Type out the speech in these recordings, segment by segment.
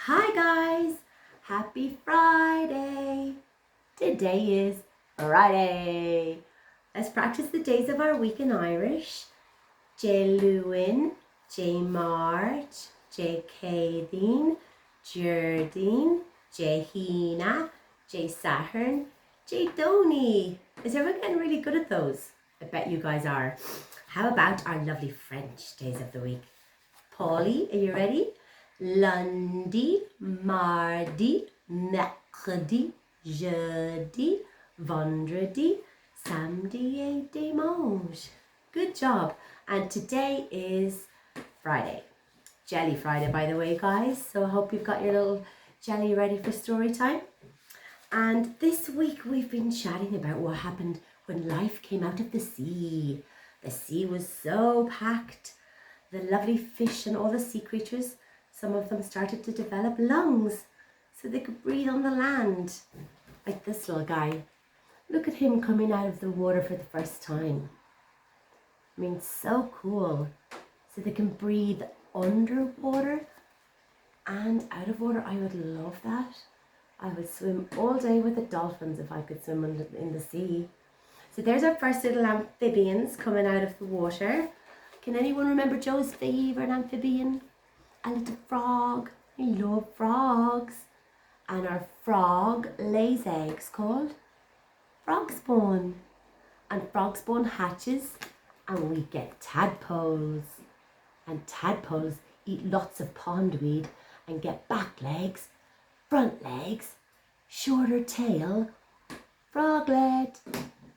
Hi guys, happy Friday. Today is Friday. Let's practice the days of our week in Irish. J Lewin, J March, J Cadine, Jerdine, J Hina, J Saturn, J Donny. Is everyone getting really good at those? I bet you guys are. How about our lovely French days of the week? Polly, are you ready? Lundi, mardi, mercredi, jeudi, vendredi, samedi et dimanche. Good job. And today is Friday. Jelly Friday, by the way, guys. So I hope you've got your little jelly ready for story time. And this week we've been chatting about what happened when life came out of the sea. The sea was so packed. The lovely fish and all the sea creatures, some of them started to develop lungs so they could breathe on the land. Like this little guy. Look at him coming out of the water for the first time. I mean, so cool. So they can breathe underwater and out of water. I would love that. I would swim all day with the dolphins if I could swim in the sea. So there's our first little amphibians coming out of the water. Can anyone remember Joe's favourite amphibian? A little frog. I love frogs. And our frog lays eggs called frog spawn. And frog spawn hatches and we get tadpoles. And tadpoles eat lots of pondweed and get back legs, front legs, shorter tail, froglet.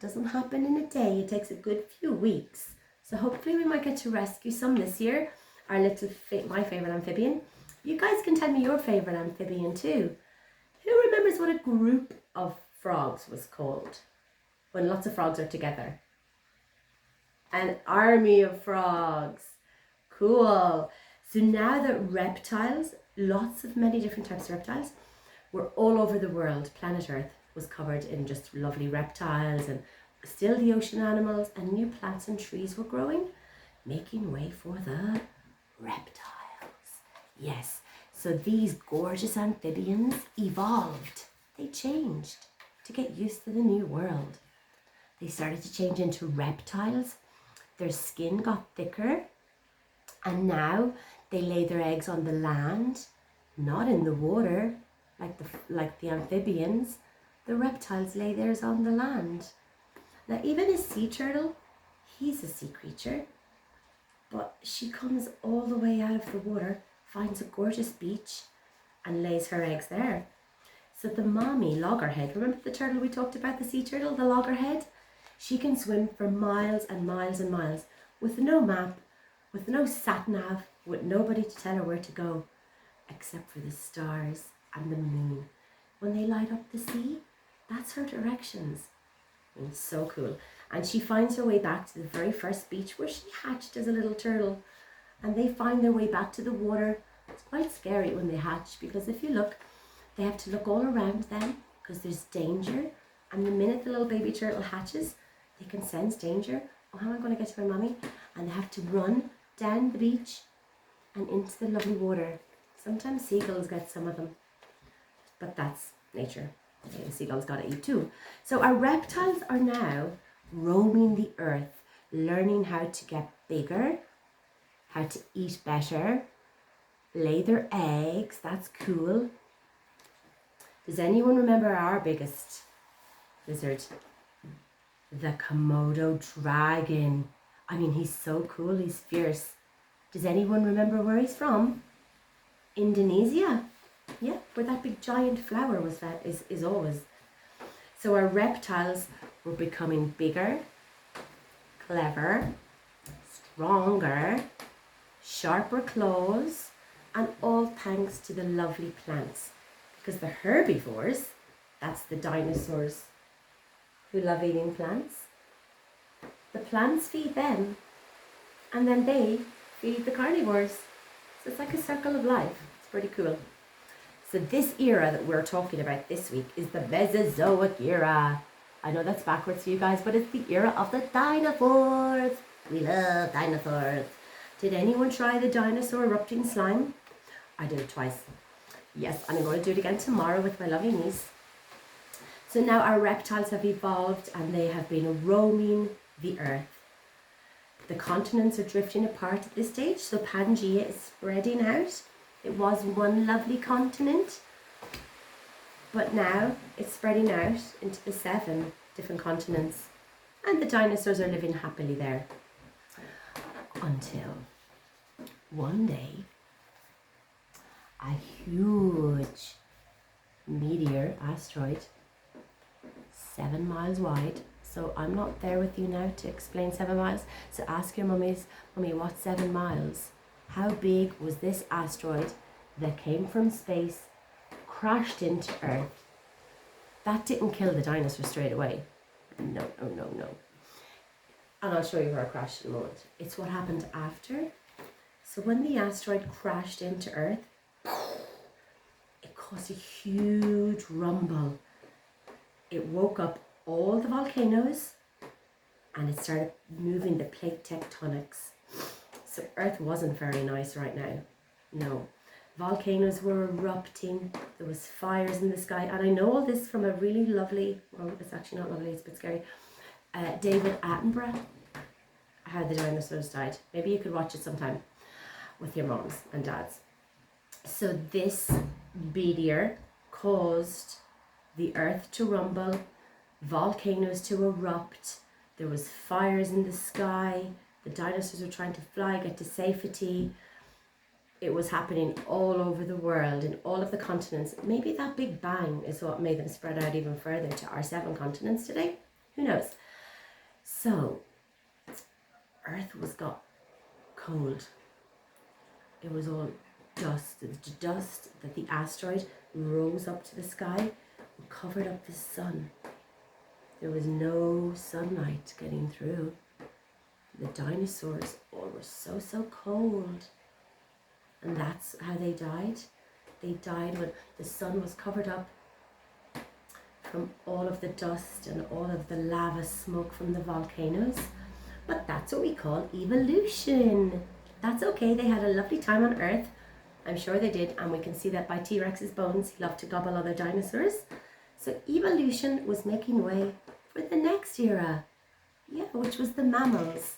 Doesn't happen in a day. It takes a good few weeks. So hopefully we might get to rescue some this year. Our little, my favourite amphibian. You guys can tell me your favourite amphibian too. Who remembers what a group of frogs was called? When lots of frogs are together. An army of frogs. Cool. So now that reptiles, many different types of reptiles, were all over the world. Planet Earth was covered in just lovely reptiles, and still the ocean animals and new plants and trees were growing, making way for the reptiles. Yes, so these gorgeous amphibians evolved. They changed to get used to the new world. They started to change into reptiles. Their skin got thicker, and now they lay their eggs on the land, not in the water like the amphibians. The reptiles lay theirs on the land. Now even a sea turtle, he's a sea creature, but she comes all the way out of the water, finds a gorgeous beach and lays her eggs there. So the mommy loggerhead, remember the turtle we talked about, the sea turtle, the loggerhead? She can swim for miles and miles and miles with no map, with no sat-nav, with nobody to tell her where to go, except for the stars and the moon. When they light up the sea, that's her directions. It's so cool. And she finds her way back to the very first beach where she hatched as a little turtle. And they find their way back to the water. It's quite scary when they hatch, because if you look, they have to look all around them because there's danger. And the minute the little baby turtle hatches, they can sense danger. Oh, how am I going to get to my mommy? And they have to run down the beach and into the lovely water. Sometimes seagulls get some of them, but that's nature. Okay, the seagulls got to eat too. So our reptiles are now roaming the earth, learning how to get bigger, how to eat better, lay their eggs. That's cool. Does anyone remember our biggest lizard? The Komodo dragon. I mean, he's so cool, he's fierce. Does anyone remember where he's from? Indonesia. Yeah, where that big giant flower was, that is always. So our reptiles were becoming bigger, clever, stronger, sharper claws, and all thanks to the lovely plants. Because the herbivores, that's the dinosaurs who love eating plants. The plants feed them, and then they feed the carnivores. So it's like a circle of life. It's pretty cool. So this era that we're talking about this week is the Mezazoic Era. I know that's backwards for you guys, but it's the era of the dinosaurs. We love dinosaurs. Did anyone try the dinosaur erupting slime? I did it twice. Yes, and I'm going to do it again tomorrow with my lovely niece. So now our reptiles have evolved and they have been roaming the earth. The continents are drifting apart at this stage, so Pangea is spreading out. It was one lovely continent, but now it's spreading out into the 7 different continents, and the dinosaurs are living happily there. Until one day, a huge meteor, asteroid, 7 miles wide. So I'm not there with you now to explain 7 miles. So ask your mummies, Mummy, what's 7 miles? How big was this asteroid that came from space, crashed into Earth? That didn't kill the dinosaur straight away. No. And I'll show you where it crashed in a moment. It's what happened after. So when the asteroid crashed into Earth, it caused a huge rumble. It woke up all the volcanoes and it started moving the plate tectonics. So Earth wasn't very nice right now. No. Volcanoes were erupting. There was fires in the sky. And I know all this from a really lovely, well, it's actually not lovely, it's a bit scary, David Attenborough, how the dinosaurs died. Maybe you could watch it sometime with your moms and dads. So this meteor caused the earth to rumble, volcanoes to erupt, there was fires in the sky, the dinosaurs were trying to fly, get to safety. It was happening all over the world, in all of the continents. Maybe that big bang is what made them spread out even further to our 7 continents today. Who knows? So, Earth got cold. It was all dust. The dust that the asteroid rose up to the sky covered up the sun. There was no sunlight getting through. The dinosaurs all were so cold. And that's how they died. They died when the sun was covered up from all of the dust and all of the lava smoke from the volcanoes. But that's what we call evolution. That's okay, they had a lovely time on Earth. I'm sure they did, and we can see that by T-Rex's bones. He loved to gobble other dinosaurs. So evolution was making way for the next era. Yeah, which was the mammals.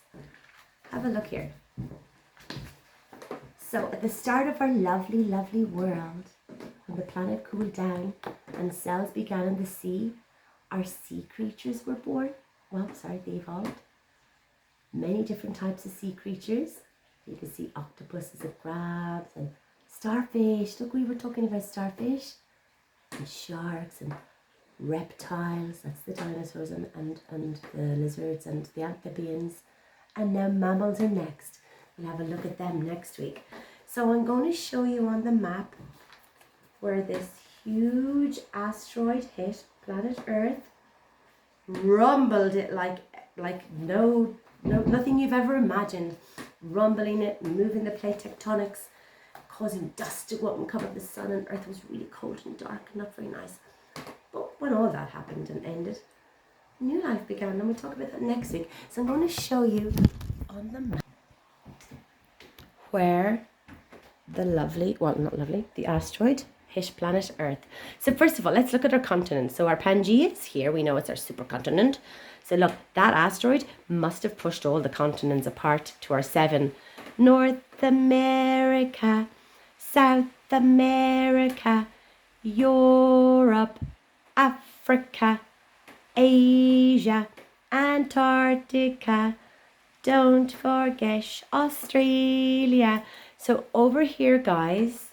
Have a look here. So at the start of our lovely, lovely world, when the planet cooled down and cells began in the sea, our sea creatures were born. Well, sorry, they evolved. Many different types of sea creatures. You can see octopuses and crabs and starfish. Look, we were talking about starfish. And sharks and reptiles. That's the dinosaurs and the lizards and the amphibians. And now mammals are next. We'll have a look at them next week. So I'm going to show you on the map where this huge asteroid hit planet Earth, rumbled it like nothing you've ever imagined, rumbling it, moving the plate tectonics, causing dust to go up and cover the sun, and Earth was really cold and dark and not very nice. But when all that happened and ended, new life began, and we'll talk about that next week. So I'm going to show you on the map where the asteroid hit planet Earth. So first of all, let's look at our continents. So our Pangea is here. We know it's our supercontinent. So look, that asteroid must have pushed all the continents apart to our 7. North America, South America, Europe, Africa, Asia, Antarctica. Don't forget Australia. So over here, guys,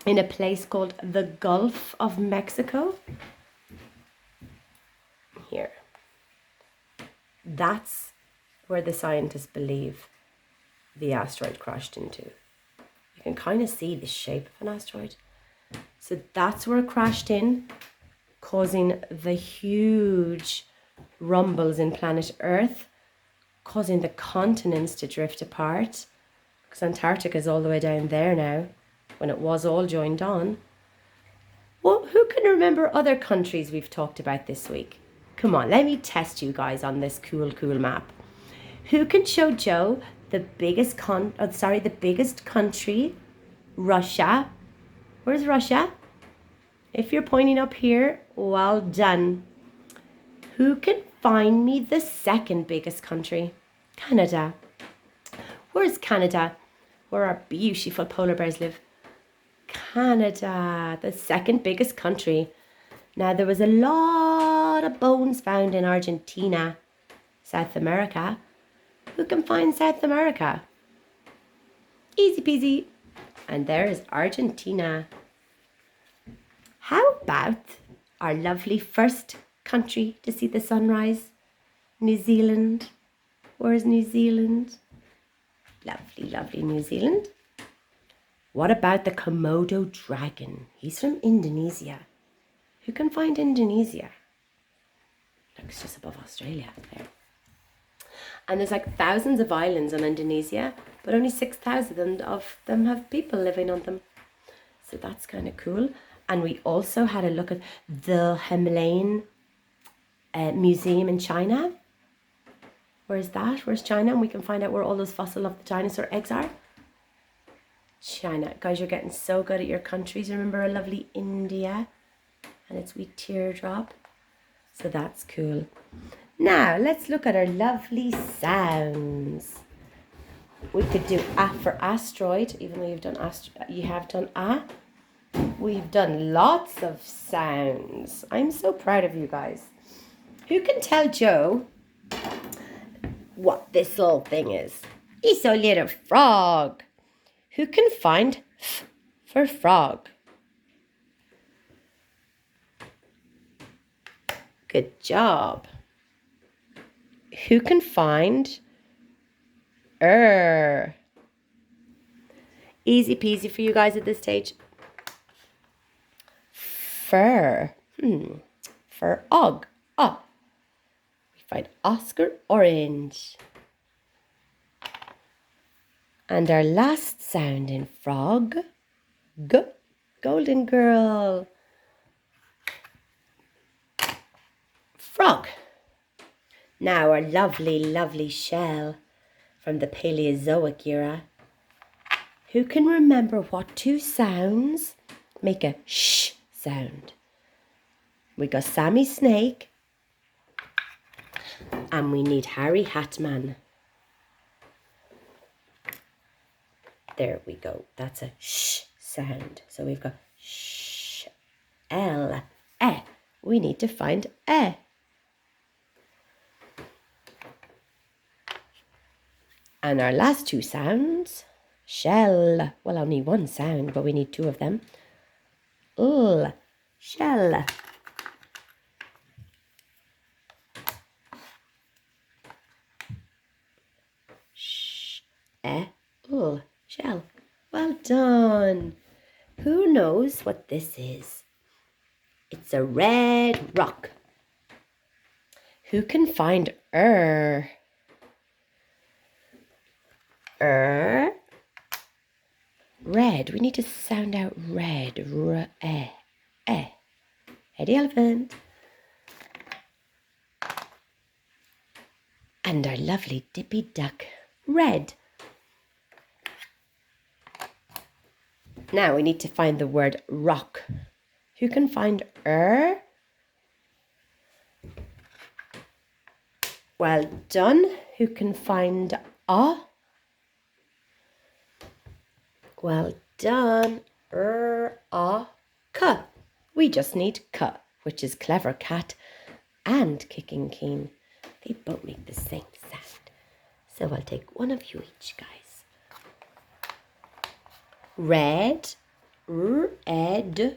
in a place called the Gulf of Mexico, here, that's where the scientists believe the asteroid crashed into. You can kind of see the shape of an asteroid. So that's where it crashed in, causing the huge rumbles in planet Earth, causing the continents to drift apart, because Antarctica is all the way down there now, when it was all joined on. Well, who can remember other countries we've talked about this week? Come on, let me test you guys on this cool map. Who can show Joe the biggest country, Russia, Where's Russia? If you're pointing up here, well done. Who can find me the second biggest country? Canada. Where's Canada? Where our beautiful polar bears live. Canada, the second biggest country. Now, there was a lot of bones found in Argentina, South America. Who can find South America? Easy peasy. And there is Argentina. How about our lovely first country to see the sunrise? New Zealand. Where's New Zealand? Lovely, lovely New Zealand. What about the Komodo dragon? He's from Indonesia. Who can find Indonesia? Looks just above Australia there. And there's like thousands of islands on Indonesia, but only 6,000 of them have people living on them. So that's kind of cool. And we also had a look at the Himalayan Museum in China. Where's that? Where's China? And we can find out where all those fossil of the dinosaur eggs are. China. Guys, you're getting so good at your countries. Remember a lovely India and its wee teardrop. So that's cool. Now, let's look at our lovely sounds. We could do A for asteroid, even though you have done A. We've done lots of sounds. I'm so proud of you guys. Who can tell Joe what this little thing is? He's a little frog. Who can find F for frog? Good job. Who can find Easy peasy for you guys at this stage. Fur. Fur og. Oh. We find Oscar orange. And our last sound in frog. G. Golden girl. Frog. Now our lovely, lovely shell from the Paleozoic era. Who can remember what two sounds make a sh sound? We got Sammy Snake and we need Harry Hatman. There we go. That's a sh sound. So we've got sh, L, E. We need to find E. And our last two sounds, shell. Well, only one sound, but we need two of them. L, shell. Sh, L, shell. Well done. Who knows what this is? It's a red rock. Who can find red. We need to sound out red. Eddie elephant. And our lovely dippy duck. Red. Now we need to find the word rock. Who can find Well done. Who can find a? Well done. K. We just need K, which is clever cat and kicking keen. They both make the same sound. So I'll take one of you each, guys. Red, red,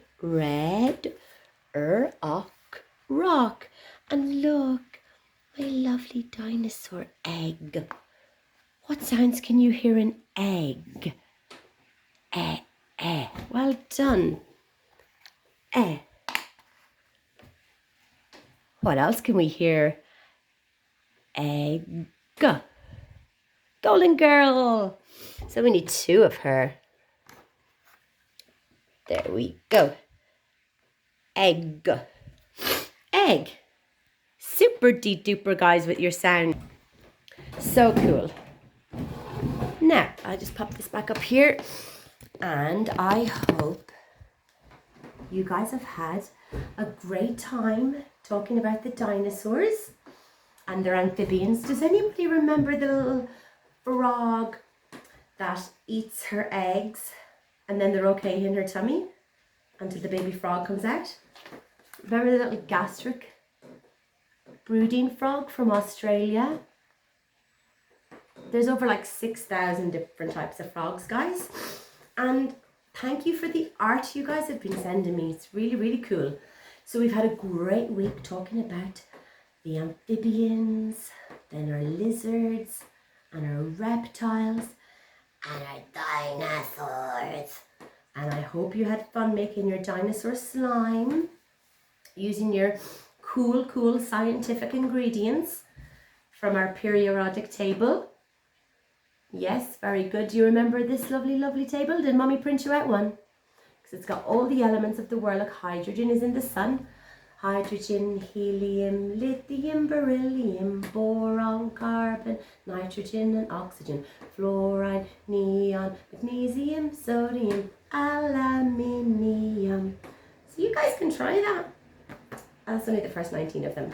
rock. And look, my lovely dinosaur egg. What sounds can you hear in egg? Well done. What else can we hear? Egg. Golden girl. So we need two of her. There we go. Egg. Super duper guys with your sound. So cool. Now, I'll just pop this back up here. And I hope you guys have had a great time talking about the dinosaurs and their amphibians. Does anybody remember the little frog that eats her eggs and then they're okay in her tummy until the baby frog comes out? Remember the little gastric brooding frog from Australia? There's over like 6,000 different types of frogs, guys. And thank you for the art you guys have been sending me. It's really, really cool. So we've had a great week talking about the amphibians, then our lizards, and our reptiles, and our dinosaurs. And I hope you had fun making your dinosaur slime using your cool scientific ingredients from our periodic table. Yes, very good. Do you remember this lovely table? Did Mommy print you out one? Because it's got all the elements of the world. Like hydrogen is in the sun. Hydrogen, helium, lithium, beryllium, boron, carbon, nitrogen and oxygen, fluoride, neon, magnesium, sodium, aluminium. So you guys can try that. That's only the first 19 of them.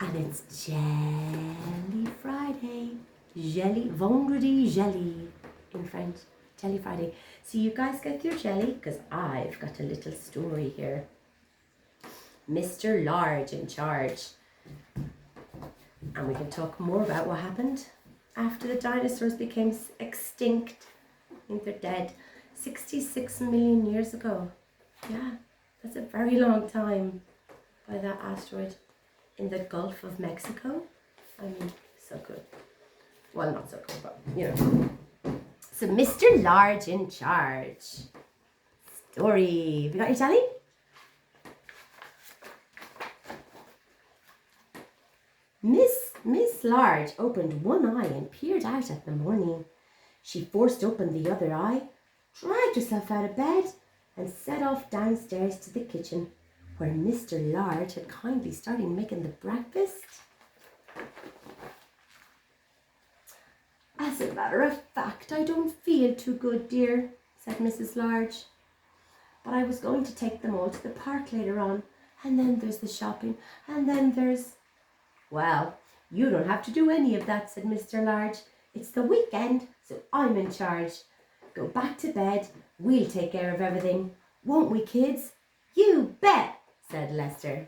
And it's Jelly Friday. Jelly, vendredi jelly in French. Jelly Friday. So you guys get your jelly because I've got a little story here. Mr. Large in charge. And we can talk more about what happened after the dinosaurs became extinct. I think they're dead. 66 million years ago. Yeah, that's a very long time by that asteroid in the Gulf of Mexico. I mean, so good. Well, not so good, but you know. So Mr. Large in charge. Story. Have you got your jelly? Miss Large opened one eye and peered out at the morning. She forced open the other eye, dragged herself out of bed, and set off downstairs to the kitchen, where Mr. Large had kindly started making the breakfast. As a matter of fact, I don't feel too good, dear, said Mrs. Large. But I was going to take them all to the park later on, and then there's the shopping, and then there's... Well, you don't have to do any of that, said Mr. Large. It's the weekend, so I'm in charge. Go back to bed. We'll take care of everything. Won't we, kids? You bet, said Lester.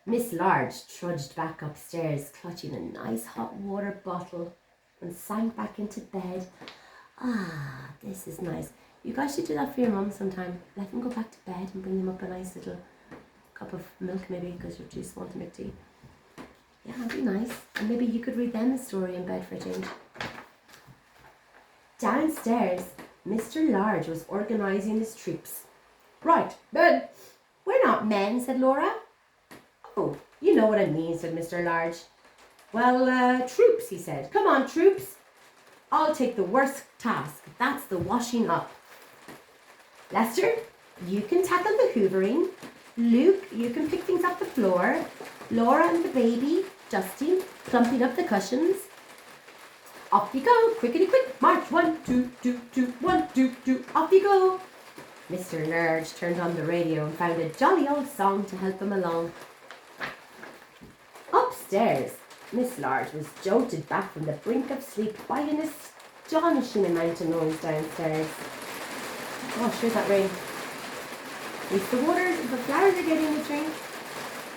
Miss Large trudged back upstairs, clutching a nice hot water bottle, and sank back into bed. Ah, this is nice. You guys should do that for your mum sometime. Let them go back to bed and bring them up a nice little cup of milk, maybe, because you're too small to make tea. Yeah, that'd be nice. And maybe you could read them a story in bed for a change. Downstairs, Mr. Large was organising his troops. Right, men. We're not men, said Laura. Oh, you know what I mean, said Mr. Large. Well, troops, he said. Come on, troops. I'll take the worst task. That's the washing up. Lester, you can tackle the hoovering. Luke, you can pick things up the floor. Laura and the baby, Justin, plumping up the cushions. Off you go, quickety quick, march, 1, 2, 2, 2, 1, 2, 2, off you go. Mr. Large turned on the radio and found a jolly old song to help him along. Upstairs, Miss Large was jolted back from the brink of sleep by an astonishing amount of noise downstairs. Oh, sure that rain. At least the flowers are getting a drink.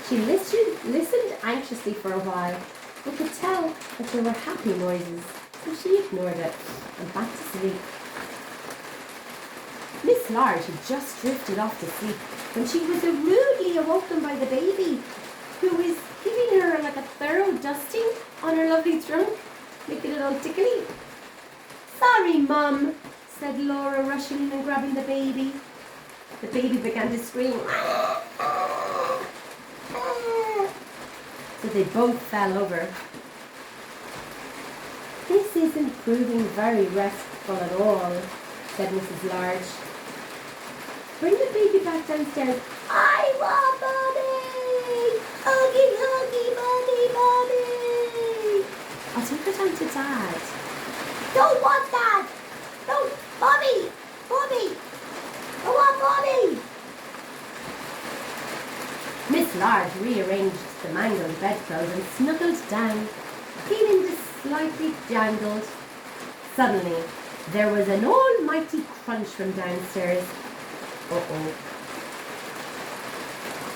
She listened anxiously for a while, but could tell that there were happy noises, so she ignored it and back to sleep. Miss Large had just drifted off to sleep when she was rudely awoken by the baby, who was giving her like a thorough dusting on her lovely trunk, making it all tickly. Sorry, Mum, said Laura, rushing in and grabbing the baby. The baby began to scream. So they both fell over. This isn't proving very restful at all, said Mrs. Large. Bring the baby back downstairs. I want Mommy! Huggy, huggy, Mommy, Mommy! I'll take her down to Dad. Don't want that! Don't! Mommy! Mommy! Large rearranged the mangled bedclothes and snuggled down, feeling slightly jangled. Suddenly, there was an almighty crunch from downstairs. Uh-oh.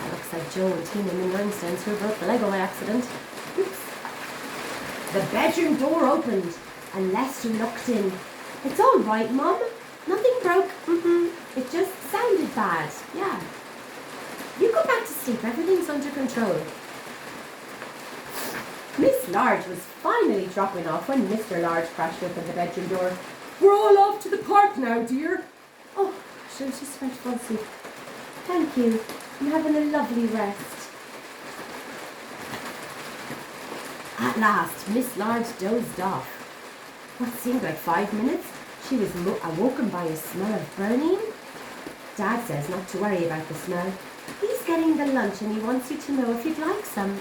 That looks like Joe and Tina and Langston's who broke the Lego by accident. Oops. The bedroom door opened and Lester looked in. It's all right, Mum. Nothing broke. It just sounded bad. Yeah. You go back to sleep. Everything's under control. Miss Large was finally dropping off when Mr. Large crashed open the bedroom door. We're all off to the park now, dear. Oh, sure, just went to fall asleep. Thank you. I'm having a lovely rest. At last, Miss Large dozed off. What seemed like 5 minutes, she was awoken by a smell of burning. Dad says not to worry about the smell. He's getting the lunch and he wants you to know if you'd like some.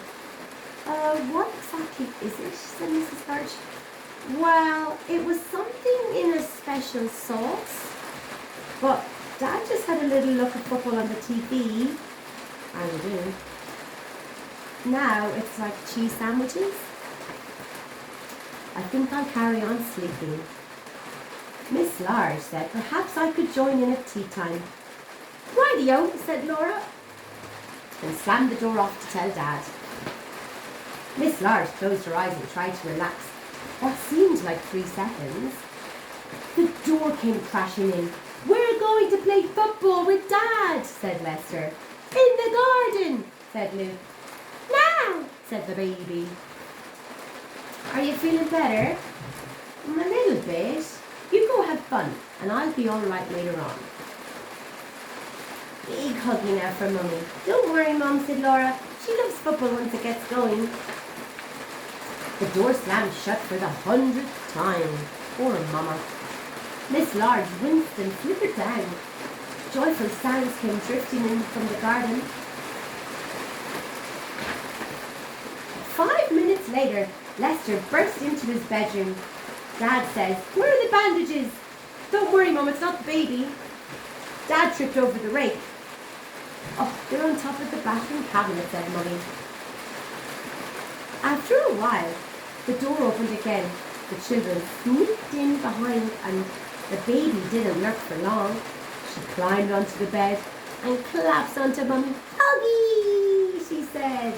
What exactly is it? Said Mrs. Large. Well, it was something in a special sauce. But Dad just had a little look at football on the TV. I do. Now it's like cheese sandwiches. I think I'll carry on sleeping. Miss Large said perhaps I could join in at tea time. Rightio, said Laura, and slammed the door off to tell Dad. Miss Large closed her eyes and tried to relax. What seemed like 3 seconds. The door came crashing in. We're going to play football with Dad, said Lester. In the garden, said Luke. Now, said the baby. Are you feeling better? A little bit. You go have fun, and I'll be all right later on. Big hug me now for Mummy. Don't worry, Mum, said Laura. She loves football once it gets going. The door slammed shut for the 100th time. Poor Mama. Miss Large winced and flickered down. Joyful sounds came drifting in from the garden. 5 minutes later, Lester burst into his bedroom. Dad says, where are the bandages? Don't worry, Mum, it's not the baby. Dad tripped over the rake. Oh, they're on top of the bathroom cabinet, said Mummy. After a while, the door opened again. The children sneaked in behind and the baby didn't lurk for long. She climbed onto the bed and collapsed onto Mummy. Huggy, she said.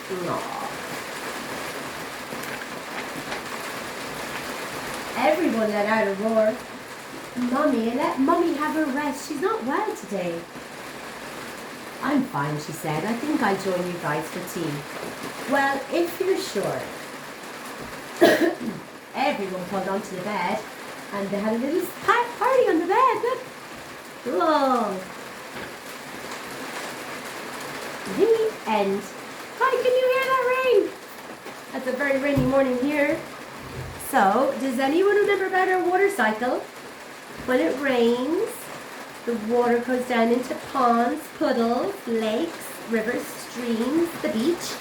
Aww. Everyone let out a roar. Mummy, let Mummy have a rest. She's not well today. I'm fine, she said. I think I'll join you guys for tea. Well, if you're sure. Everyone pulled onto the bed and they had a little party on the bed. Look. Whoa. The end. Hi, can you hear that rain? It's a very rainy morning here. So, does anyone remember about our water cycle? When it rains, the water goes down into ponds, puddles, lakes, rivers, streams, the beach.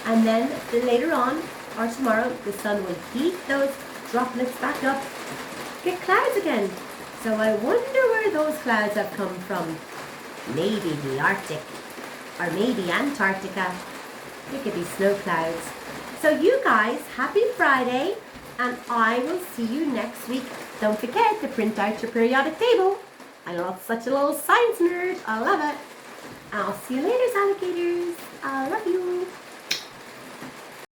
And then later on, or tomorrow, the sun will heat those droplets back up, get clouds again. So I wonder where those clouds have come from. Maybe the Arctic, or maybe Antarctica. It could be snow clouds. So you guys, happy Friday, and I will see you next week. Don't forget to print out your periodic table. I'm such a little science nerd. I love it. I'll see you later, alligators.